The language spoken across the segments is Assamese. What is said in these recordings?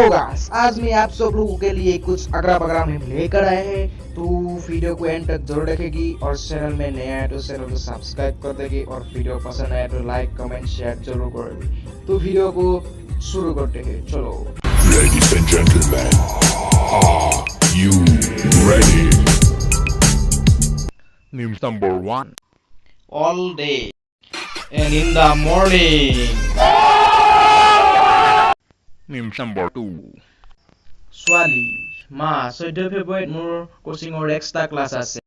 तो गाइस आज मैं आप सब लोगों के लिए कुछ अगरा बगरा में लेकर आए हैं, तो वीडियो को एंड तक जरूर देखेगी और चैनल में नया है तो चैनल को सब्सक्राइब कर देगी और वीडियो पसंद आए तो लाइक कमेंट शेयर जरूर करेगी। तो वीडियो को शुरू करते हैं, चलो। Ladies and gentlemen, are you ready? News number 1. All day and in the morning. News number 2. ছোৱালী মা 14 ফেব্ৰুৱাৰীত মোৰ কোচিঙৰ এক্সট্ৰা ক্লাছ আছে।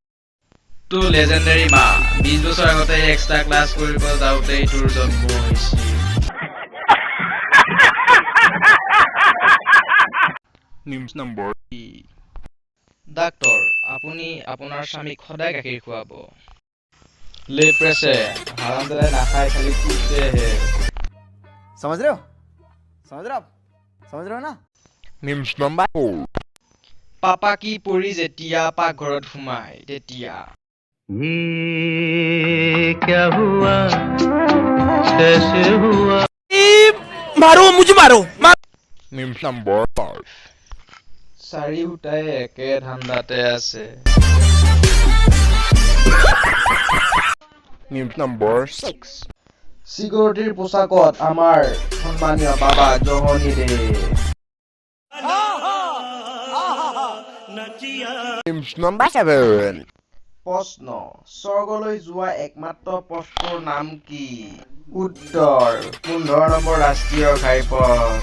তো লেজেণ্ডাৰী মা 20 বছৰ আগতে এক্সট্ৰা ক্লাছ কৰিব যাওঁতে তোৰ জন্ম হৈছিল। News number 3. ডাক্তৰ আপুনি আপোনাৰ স্বামীক সদায় গাখীৰ খুৱাব। ले प्रेसे हरामजादा नाखाय खाली पूछते हैं। समझ रहे हो समझ रहे हो ना। News number 4. पापा की परी जेतिया पाकघৰত সোমায় তেতিয়া ये क्या हुआ कैसे हुआ मारो मुझे मारो News number 5. চাৰিওটাই একে ধান্দাতে আছে। News number 6. চিকিউৰিটিৰ পোছাকত আমাৰ সন্মানীয় বাবা জহনী দে। News number 7. প্ৰশ্ন স্বৰ্গলৈ যোৱা একমাত্ৰ পথটোৰ নাম কি? উত্তৰ 15 নম্বৰ ৰাষ্ট্ৰীয় ঘাইপথ।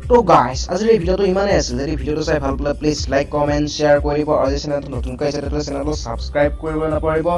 তো গাইস আজিৰ এই ভিডিওটো ইমানেই আছিল। যদি ভিডিওটো চাই ভাল পালে প্লিজ লাইক কমেন্ট শ্বেয়াৰ কৰিব আৰু যদি চেনেলটো নতুনকৈ আহিছে তেতিয়াহ'লে চেনেলটো ছাবস্ক্ৰাইব কৰিব নাপাহৰিব।